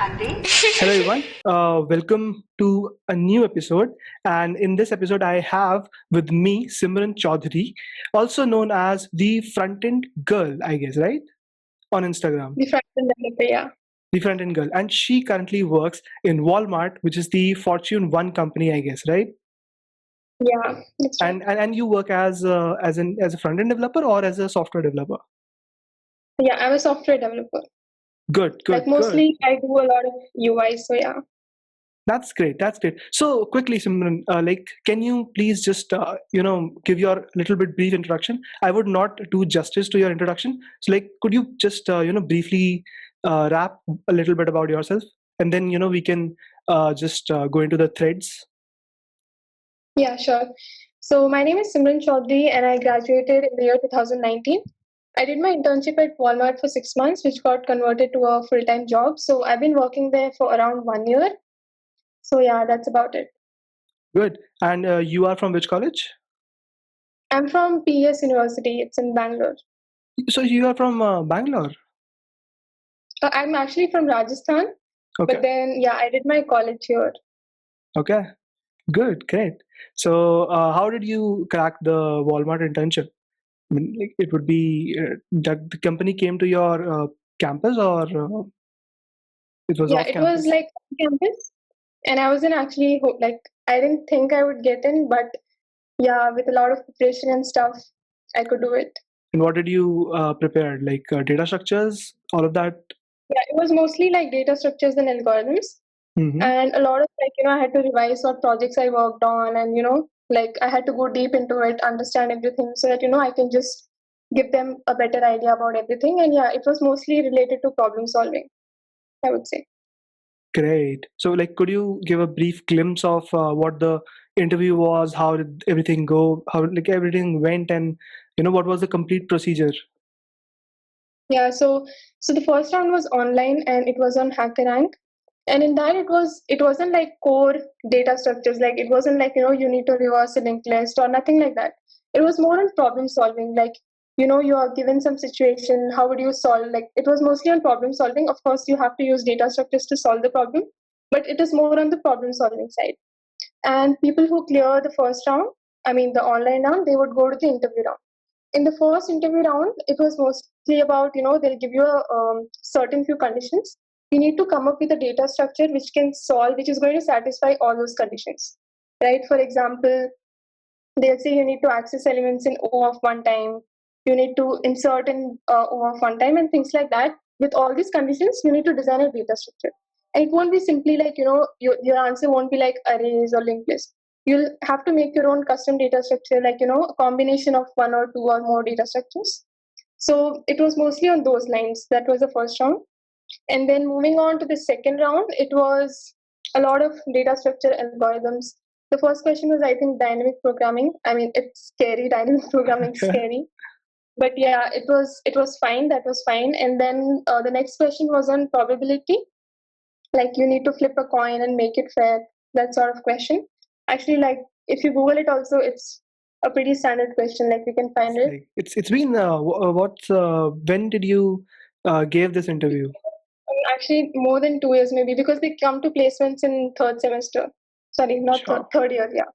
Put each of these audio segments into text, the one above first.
Hello, everyone. Welcome to a new episode. And in this episode, I have with me Simran Chaudhary, also known as the Frontend Girl, I guess, right? On Instagram, The front-end developer, yeah. the Frontend Girl. And she currently works in Walmart, which is the Fortune 1 company, I guess, right? Yeah, that's right. And you work as a front-end developer or as a software developer? Yeah, I'm a software developer. Good, Like good, good. mostly I do a lot of UI, so yeah. That's great. That's great. So quickly, Simran, can you please just, give your little bit brief introduction? I would not do justice to your introduction. So, could you just, briefly wrap a little bit about yourself, and then we can just go into the threads. Yeah, sure. So my name is Simran Chaudhary and I graduated in the year 2019. I did my internship at Walmart for 6 months, which got converted to a full-time job. So I've been working there for around 1 year. So yeah, that's about it. Good. And you are from which college? I'm from PS University. It's in Bangalore. So you are from Bangalore. I'm actually from Rajasthan, Okay. but then yeah, I did my college here. Okay. Good. Great. So how did you crack the Walmart internship? I mean, it would be that the company came to your campus, or it was Yeah, off it was campus? like on campus, and I wasn't actually like I didn't think I would get in, but yeah, with a lot of preparation and stuff, I could do it. And what did you prepare? Like data structures, all of that? Yeah, it was mostly like data structures and algorithms, Hmm. and a lot of like I had to revise what projects I worked on, and like I had to go deep into it, understand everything, so that I can just give them a better idea about everything. And yeah, it was mostly related to problem solving, I would say. Great. So, could you give a brief glimpse of what the interview was? How did everything go? How everything went, and what was the complete procedure? Yeah, so the first round was online and it was on HackerRank. And in that it wasn't like core data structures, like it wasn't like you need to reverse a linked list or nothing like that. It was more on problem solving, like you are given some situation, how would you solve, like it was mostly on problem solving. Of course you have to use data structures to solve the problem, but it is more on the problem solving side. And people who clear the first round, I mean the online round, they would go to the interview round. In the first interview round, it was mostly about, they'll give you a certain few conditions. You need to come up with a data structure which is going to satisfy all those conditions, right? For example, they'll say you need to access elements in O of one time, you need to insert in O of one time, and things like that. With all these conditions, you need to design a data structure. And it won't be simply like, your answer won't be like arrays or linked list. You'll have to make your own custom data structure, like, a combination of one or two or more data structures. So it was mostly on those lines. That was the first round. And then moving on to the second round, it was a lot of data structure algorithms. The first question was, I think, dynamic programming. I mean, it's scary. Dynamic programming is scary, but yeah, it was fine. That was fine. And then the next question was on probability. Like you need to flip a coin and make it fair. That sort of question. Actually, like if you Google it, also it's a pretty standard question. Like you can find it. It's been when did you gave this interview? Actually, more than 2 years maybe, because they come to placements in third semester. Sorry, not Sure. third year. Yeah.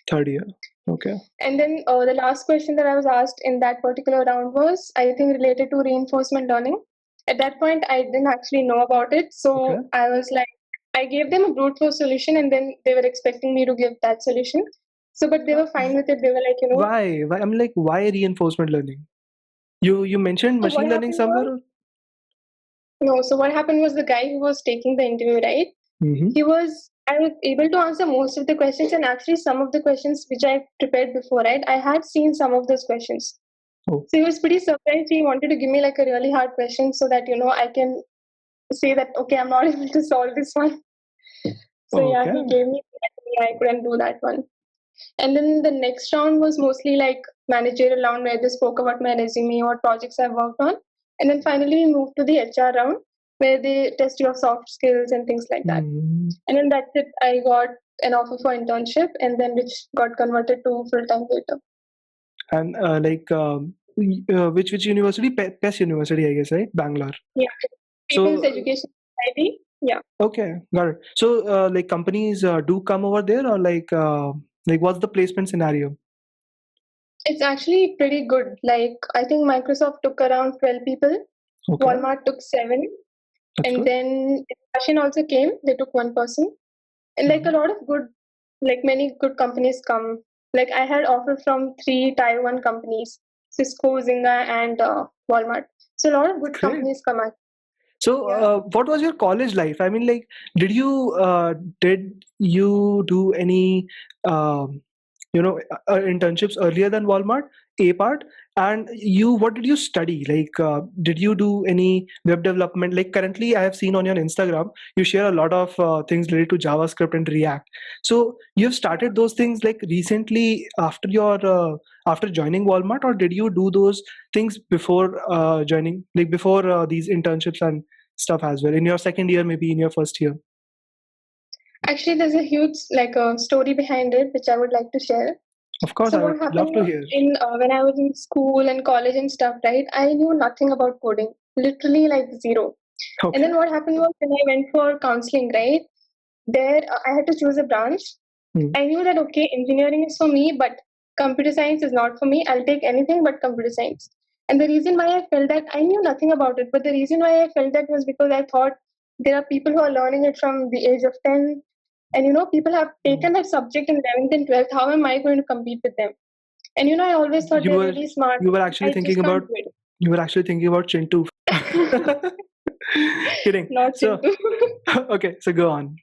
Third year. Okay. And then the last question that I was asked in that particular round was, I think, related to reinforcement learning. At that point, I didn't actually know about it. Okay. So I was like, I gave them a brute force solution, and then they were expecting me to give that solution. So, but they were fine with it. They were like, Why? Why? I'm like, why reinforcement learning? You mentioned so what machine learning happened was, somewhere? no, so what happened was the guy who was taking the interview, right? Mm-hmm. I was able to answer most of the questions, and actually some of the questions which I prepared before, right? I had seen some of those questions. Oh, So he was pretty surprised. He wanted to give me like a really hard question so that, I can say that, okay, I'm not able to solve this one. So yeah, he okay. gave me that. I couldn't do that one. And then the next round was mostly like managerial round where they spoke about my resume, what projects I've worked on. And then finally we moved to the HR round where they test your soft skills and things like that. Mm. And then that's it. I got an offer for internship, and then which got converted to full time later. And which university? PES University, I guess, right? Bangalore. Yeah, People's So Education Society. Yeah, Okay, got it. So, like companies do come over there, or like what's the placement scenario? it's actually pretty good. Like I think Microsoft took around 12 people, Okay, Walmart took 7, that's and good. then Fashion also came. They took 1 person, and like a Mhm. lot of good, like many good companies come. Like I had offer from 3 Tier 1 companies, Cisco, Zynga, and Walmart. So a lot of good Great. companies come out. So, Yeah. what was your college life? I mean, like, did you do any um, internships earlier than Walmart? A part, and you, what did you study? Like, did you do any web development? Like, currently, I have seen on your Instagram, you share a lot of things related to JavaScript and React. So, you've started those things like recently after your after joining Walmart, or did you do those things before joining, like before these internships and stuff as well, in your second year, maybe in your first year? Actually, there's a huge like a story behind it, which I would like to share. Of course, So I would what happened love to was hear. in when I was in school and college and stuff, right? I knew nothing about coding, literally like zero. And Okay. then what happened was when I went for counseling, right? There I had to choose a branch. Hmm. I knew that okay, engineering is for me, but computer science is not for me. I'll take anything but computer science. And the reason why I felt that I knew nothing about it, but the reason why I felt that was because I thought there are people who are learning it from the age of 10, and people have taken that subject in 11th and 12th. How am I going to compete with them? And I always thought You they're were really smart. you were actually I thinking just about can't do you were actually thinking about Chintu. it. Kidding. Not So, Chintu. okay, so go on.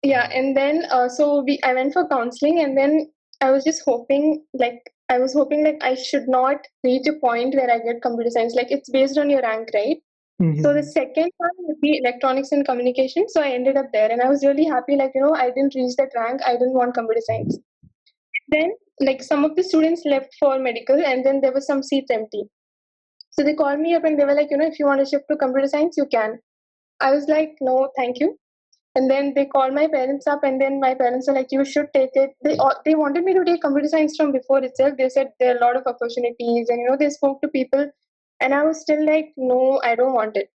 Yeah, and then I went for counseling, and then I was hoping like I should not reach a point where I get computer science. Like it's based on your rank, right? So the Hmm. second one would be electronics and communication. So I ended up there, and I was really happy. Like I didn't reach that rank. I didn't want computer science. Then like some of the students left for medical, and then there were some seats empty. So they called me up and they were like, if you want to shift to computer science, you can. I was like, no, thank you. And then they called my parents up, and then my parents were like, you should take it. They wanted me to take computer science from before itself. They said there are a lot of opportunities, and they spoke to people, and I was still like, no, I don't want it.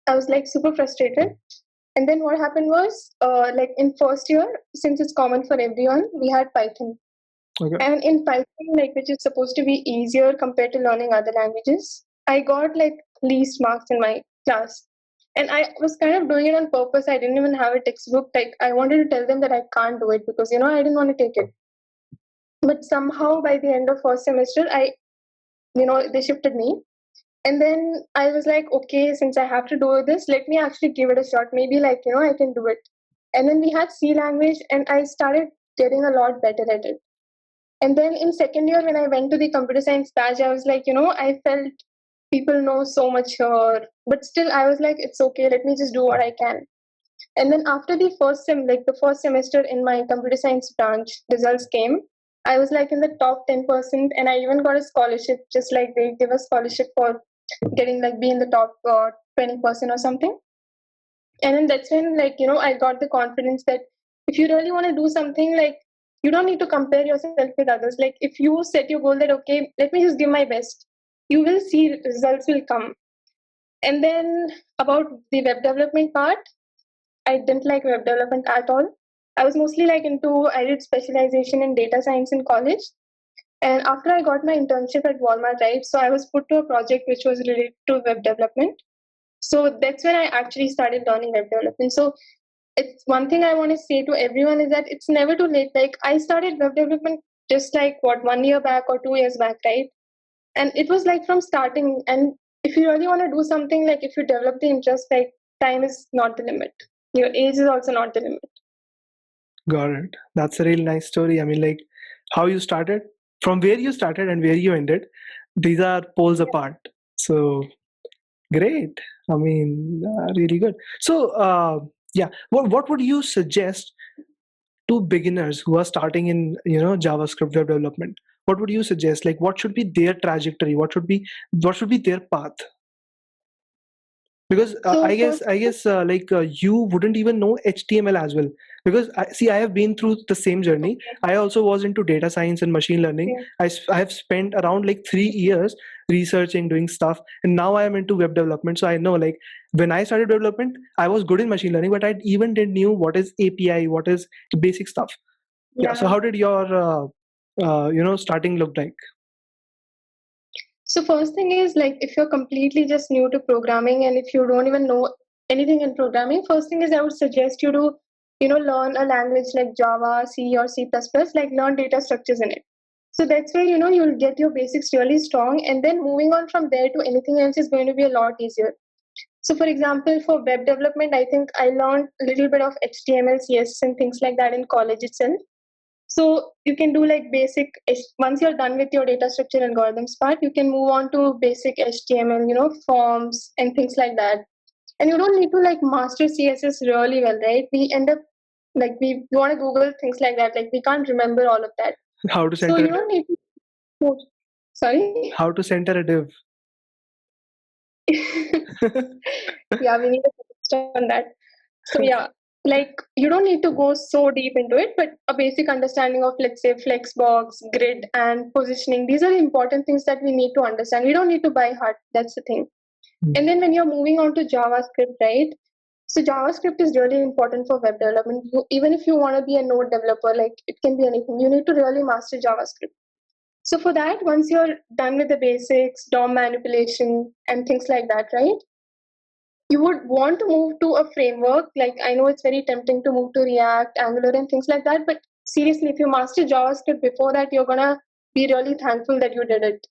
I was like super frustrated. And then what happened was, like in first year, since it's common for everyone, we had Python. Okay. And in Python, like which is supposed to be easier compared to learning other languages, I got like least marks in my class. And I was kind of doing it on purpose. I didn't even have a textbook. Like I wanted to tell them that I can't do it because I didn't want to take it. But somehow by the end of first semester, they shifted me. And then I was like, okay, since I have to do this, let me actually give it a shot. Maybe like, I can do it. And then we had C language and I started getting a lot better at it. And then in second year, when I went to the computer science batch, I was like, I felt people know so much here, but still, I was like, it's okay. Let me just do what I can. And then after the first semester in my computer science branch, results came. I was like in the top 10%, and I even got a scholarship. Just like they give a scholarship for getting like be in the top 20% or something. And then that's when I got the confidence that if you really want to do something, like you don't need to compare yourself with others. Like if you set your goal that okay, let me just give my best, you will see results will come. And then about the web development part, I didn't like web development at all. I was mostly like I did specialization in data science in college. And after I got my internship at Walmart, right, so I was put to a project which was related to web development. So that's when I actually started learning web development. So it's one thing I want to say to everyone is that it's never too late. Like I started web development just like what 1 year back or 2 years back, right? And it was like from starting. And if you really want to do something, like if you develop the interest, like time is not the limit. Your age is also not the limit. Got it. That's a really nice story. I mean, like how you started, from where you started and where you ended, these are poles apart. So great. I mean, really good. So, yeah, what would you suggest to beginners who are starting in JavaScript web development? What would you suggest? Like, what should be their trajectory? What should be their path? Because So I guess first, like you wouldn't even know HTML as well, because I have been through the same journey. okay, I also was into data science and machine learning. okay, I have spent around like 3 years researching, doing stuff, and now I am into web development. So I know, like, when I started development, I was good in machine learning, but I even didn't knew what is API, what is basic stuff. Yeah, so yeah. how did your starting look like? So first thing is like if you're completely just new to programming and if you don't even know anything in programming, first thing is I would suggest you to, learn a language like Java, C or C++, like learn data structures in it. So that's where, you'll get your basics really strong and then moving on from there to anything else is going to be a lot easier. So for example, for web development, I think I learned a little bit of HTML, CSS and things like that in college itself. So you can do like basic, once you're done with your data structure algorithms part, you can move on to basic HTML, forms and things like that. And you don't need to like master CSS really well, right? We end up like we want to Google things like that. Like we can't remember all of that. How to So center you a don't need to, sorry? how to center a div? Yeah, we need to focus on that. So yeah, like you don't need to go so deep into it, but a basic understanding of let's say flexbox, grid, and positioning. These are the important things that we need to understand. We don't need to buy heart. That's the thing. Hmm. And then when you're moving on to JavaScript, right? So JavaScript is really important for web development. Even if you want to be a node developer, like it can be anything, you need to really master JavaScript. So for that, once you're done with the basics, DOM manipulation, and things like that, right? You would want to move to a framework. Like I know it's very tempting to move to React, Angular, and things like that. But seriously, if you master JavaScript before that, you're gonna be really thankful that you did it.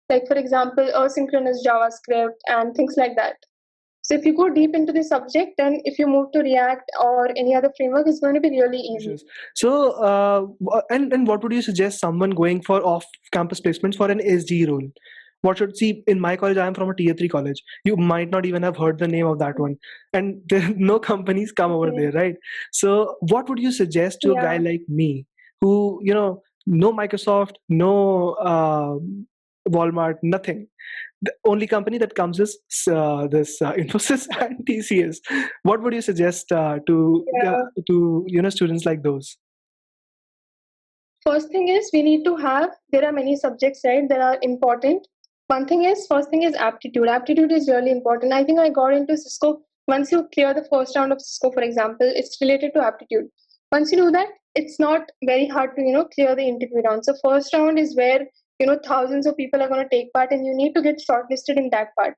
Like for example, asynchronous JavaScript and things like that. So if you go deep into the subject, then if you move to React or any other framework, it's going to be really easy. Sure. So, and what would you suggest someone going for off-campus placements for an SG role? What should see in my college? I am from a tier 3 college. You might not even have heard the name of that one, and there no companies come over Okay. there, right? So, what would you suggest to a guy Yeah. like me, who no Microsoft, no Walmart, nothing. The only company that comes is this Infosys and TCS. What would you suggest Yeah. to students like those? First thing is we need to have, there are many subjects, right, that are important. One thing is, first thing is aptitude. Aptitude is really important. I think I got into Cisco. Once you clear the first round of Cisco, for example, it's related to aptitude. Once you do that, it's not very hard to, clear the interview round. So first round is where, thousands of people are going to take part and you need to get shortlisted in that part.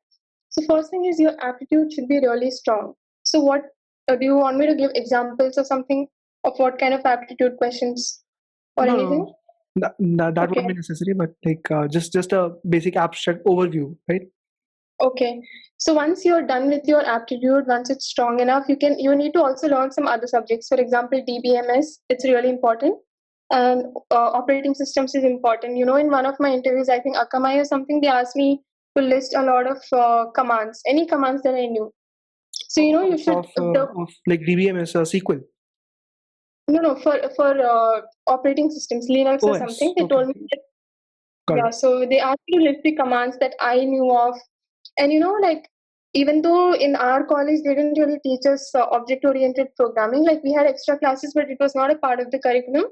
So first thing is your aptitude should be really strong. So what, do you want me to give examples or something of what kind of aptitude questions or No, anything? no, that won't Okay. be necessary, but like just a basic abstract overview, right? Okay. So once you're done with your aptitude, once it's strong enough, you need to also learn some other subjects. For example, DBMS, it's really important. And operating systems is important. In one of my interviews, I think Akamai or something, they asked me to list a lot of commands, any commands that I knew. So you should Of like DBMS SQL. no for operating systems, Linux or OS. something. They Okay, told me okay, that, got yeah. it. So they asked me to list the commands that I knew of. And like even though in our college they didn't really teach us object oriented programming, like we had extra classes, but it was not a part of the curriculum.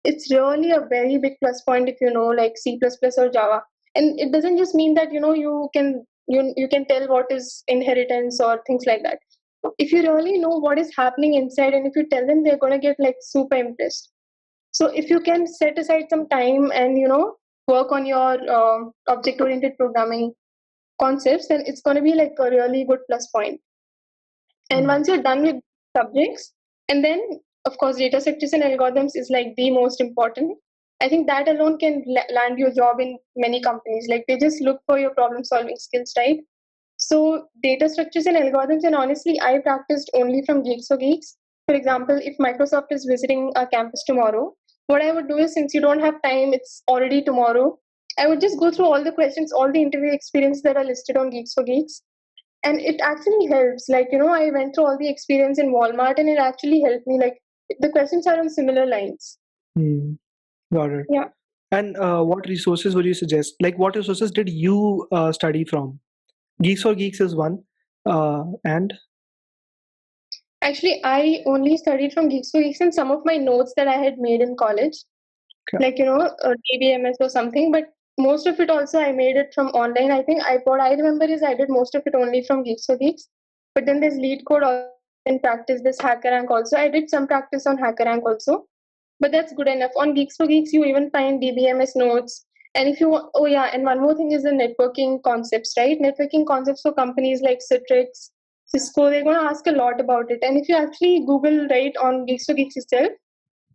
It's really a very big plus point if you know like C++ or Java. And it doesn't just mean that you can tell what is inheritance or things like that. If you really know what is happening inside and if you tell them, they're going to get like super impressed. So if you can set aside some time and work on your object oriented programming concepts, then it's going to be like a really good plus point. And Mm. once you're done with subjects, and then of course data structures and algorithms is like the most important. I think that alone can land you a job in many companies. Like they just look for your problem solving skills, right? So data structures and algorithms, and honestly, I practiced only from Geeks for Geeks. For example, if Microsoft is visiting our campus tomorrow, what I would do is, since you don't have time, it's already tomorrow, I would just go through all the questions, all the interview experience that are listed on Geeks for Geeks. And it actually helps. Like, I went through all the experience in Walmart and it actually helped me. Like, the questions are on similar lines. Mm, got it. Yeah. And what resources would you suggest? Like, what resources did you study from? Geeks for Geeks is one. And Actually, I only studied from Geeks for Geeks and some of my notes that I had made in college, okay, like DBMS or something. But most of it also I made it from online. I think I what I remember is I did most of it only from Geeks for Geeks. But then there's lead code also. In practice, this hacker rank also. I did some practice on hacker rank also, but that's good enough. On Geeks for Geeks, you even find DBMS notes. And if you oh yeah, and one more thing is the networking concepts, right? Networking concepts for companies like Citrix, Cisco, they're going to ask a lot about it. And if you actually Google right on Geeks for Geeks itself,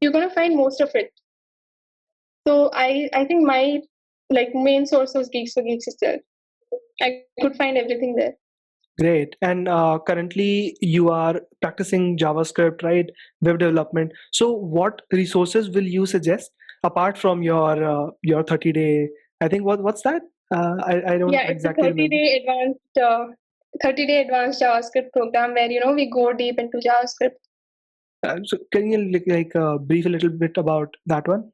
you're going to find most of it. So I think my like main source was Geeks for Geeks itself. I could find everything there. great. And currently you are practicing JavaScript, right? Web development. So what resources will you suggest apart from your 30-day? I think what's that? I don't Yeah, it's a exactly remember. 30-day advanced JavaScript program where we go deep into JavaScript. So can you brief a little bit about that one?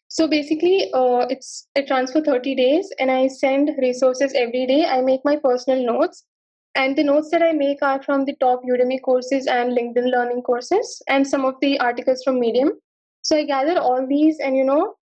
So basically, it runs for 30 days, and I send resources every day. I make my personal notes, and the notes that I make are from the top Udemy courses and LinkedIn Learning courses, and some of the articles from Medium. So I gather all these, and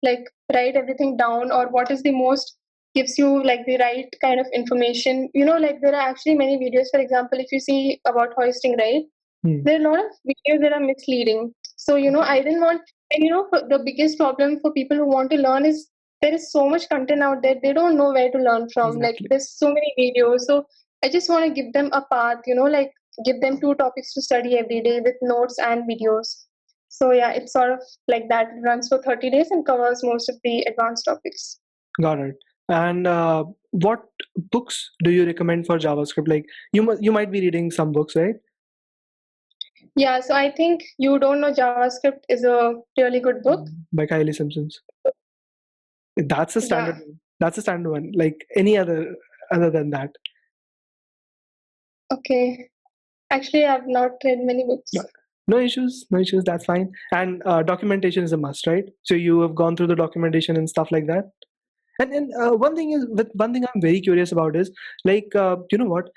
like write everything down, or what is the most gives you like the right kind of information. Like there are actually many videos. For example, if you see about hoisting, right? Hmm. There are a lot of videos that are misleading. So I didn't want, and the biggest problem for people who want to learn is there is so much content out there, they don't know where to learn from. Like Exactly. there's so many videos. So I just want to give them a path, like give them two topics to study every day with notes and videos. So yeah, it's sort of like that. It runs for 30 days and covers most of the advanced topics. Got it. And what books do you recommend for JavaScript? Like you might be reading some books, right? Yeah, so I think You Don't Know JavaScript is a really good book. By Kylie Simpsons. That's a standard Yeah. one. That's a standard one. Like any other than that. Okay. Actually, I've not read many No, books. no issues, no issues. That's fine. And documentation is a must, right? So you have gone through the documentation and stuff like that. And one thing I'm very curious about is like you know what,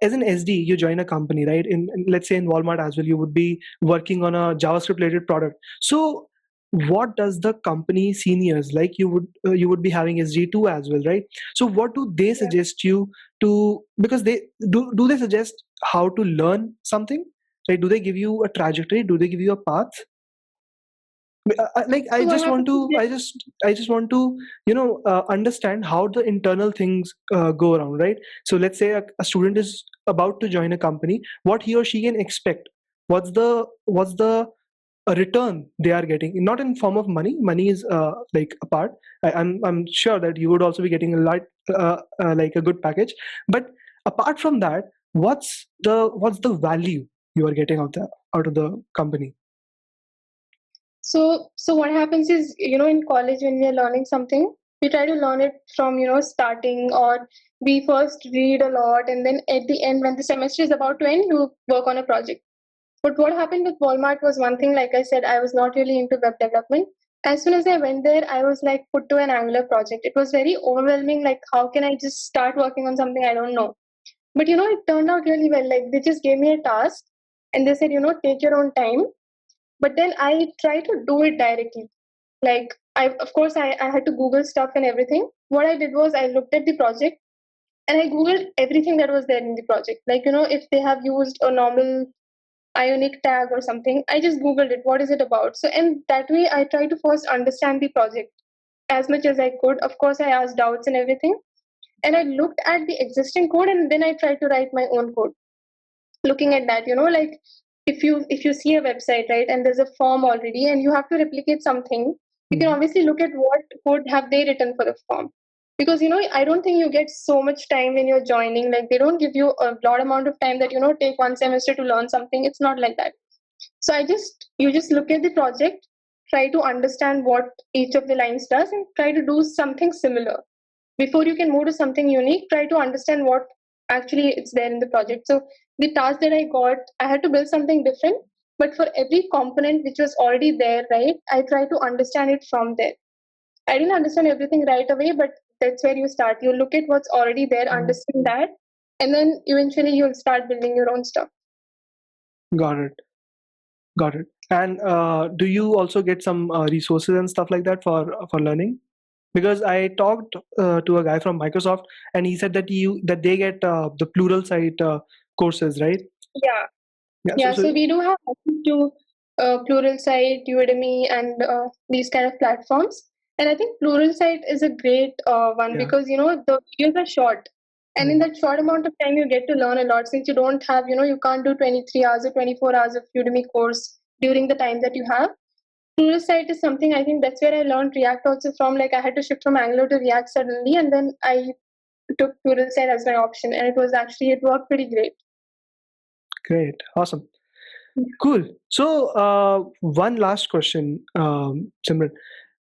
as an SD you join a company, right? Let's say in Walmart as well, you would be working on a JavaScript related product. So what does the company seniors, like you would be having SD2 as well, right? So what do they Yeah. suggest you to, because they do they suggest how to learn something, right? Do they give you a trajectory, do they give you a path? Like So I what just want happens is to that, I just want to understand how the internal things go around, right? So let's say a student is about to join a company, what he or she can expect, what's the return they are getting, not in form of money. Money is like a part. I'm sure that you would also be getting a lot, like a good package, but apart from that, what's the value you are getting out of the company? so what happens is, in college when we are learning something, we try to learn it from, starting, or we first read a lot, and then at the end, when the semester is about to end, you work on a project. But what happened with Walmart was one thing, like I said, I was not really into web development. As soon as I went there, I was like put to an Angular project. It was very overwhelming. Like, how can I just start working on something I don't know? But it turned out really well. Like, they just gave me a task and they said, take your own time. But then I tried to do it directly. Like, of course, I had to Google stuff and everything. What I did was I looked at the project and I Googled everything that was there in the project. Like, if they have used a normal Ionic tag or something, I just Googled it. What is it about? So, and that way I tried to first understand the project as much as I could. Of course, I asked doubts and everything. And I looked at the existing code and then I tried to write my own code. Looking at that, like if you see a website, right, and there's a form already and you have to replicate something, you can Hmm. obviously look at what code have they written for the form. Because I don't think you get so much time when you're joining. Like they don't give you a lot amount of time that take one semester to learn something. It's not like that. So you just look at the project, try to understand what each of the lines does, and try to do something similar. Before you can move to something unique, try to understand what actually it's there in the project. So the task that I got, I had to build something different, but for every component which was already there, right, I try to understand it from there. I didn't understand everything right away, but that's where you start. You look at what's already there, understand that, and then eventually you'll start building your own stuff. Got it. Got it. And do you also get some resources and stuff like that for learning? Because I talked to a guy from Microsoft, and he said that they get the Pluralsight courses, right? Yeah. Yeah. Yeah, so we do have access to Pluralsight, Udemy, and these kind of platforms. And I think Pluralsight is a great one Yeah. because the videos are short, and in Mm. that short amount of time, you get to learn a lot. Since you don't have, you can't do 23 hours or 24 hours of Udemy course during the time that you have. Pluralsight is something I think that's where I learned React also from. Like I had to shift from Angular to React suddenly, and then I took Pluralsight as my option, and it worked pretty great. Great. Awesome. Cool. So, one last question, Simran,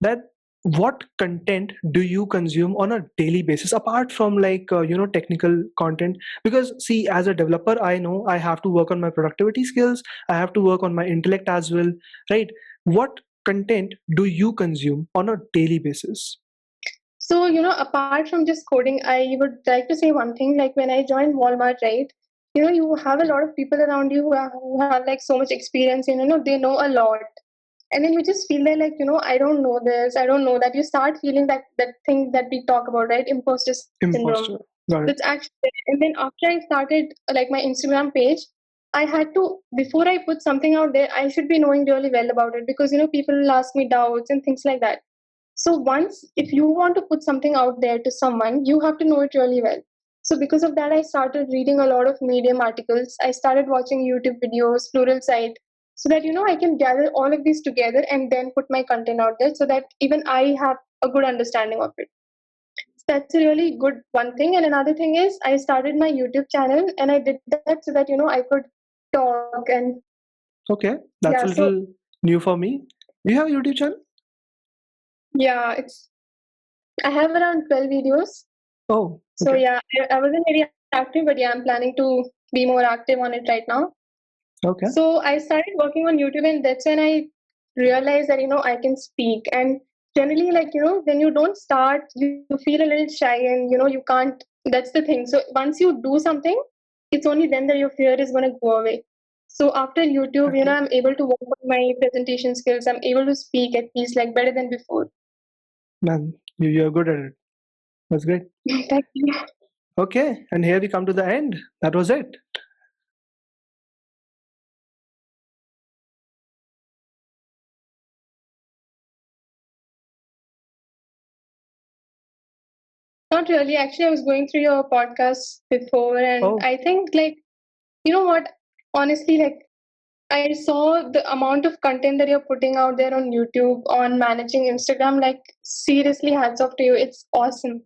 that what content do you consume on a daily basis apart from like technical content? Because see, as a developer, I know I have to work on my productivity skills. I have to work on my intellect as well, right? What content do you consume on a daily basis? So, apart from just coding, I would like to say one thing. Like when I joined Walmart, right? You have a lot of people around you who have like so much experience and, they know a lot. And then you just feel that like, I don't know this, I don't know that. You start feeling that thing that we talk about, right? Imposter syndrome. Imposter. Got That's it. actually, and then after I started like my Instagram page, I had to, before I put something out there, I should be knowing really well about it because, people will ask me doubts and things like that. So once, if you want to put something out there to someone, you have to know it really well. So because of that, I started reading a lot of Medium articles. I started watching YouTube videos, Pluralsight, so that I can gather all of these together and then put my content out there so that even I have a good understanding of it. So that's a really good one thing. And another thing is I started my YouTube channel and I did that so that I could talk and Okay, yeah. that's a So little new for me. Do you have a YouTube channel? yeah, it's I have around 12 videos. Oh, So okay. yeah, I wasn't very active, but yeah, I'm planning to be more active on it right now. Okay. So I started working on YouTube, and that's when I realized that I can speak. And generally, like when you don't start, you feel a little shy, and you can't. That's the thing. So once you do something, it's only then that your fear is gonna go away. So after YouTube, Exactly. I'm able to work on my presentation skills. I'm able to speak at least like better than before. Man, you're good at it. That's great. Thank you. Okay, and here we come to the end. That was it. Not really. Actually, I was going through your podcast before, and Oh, I think, like, you know what? Honestly, like, I saw the amount of content that you're putting out there on YouTube, on managing Instagram. Like, seriously, hats off to you. It's awesome.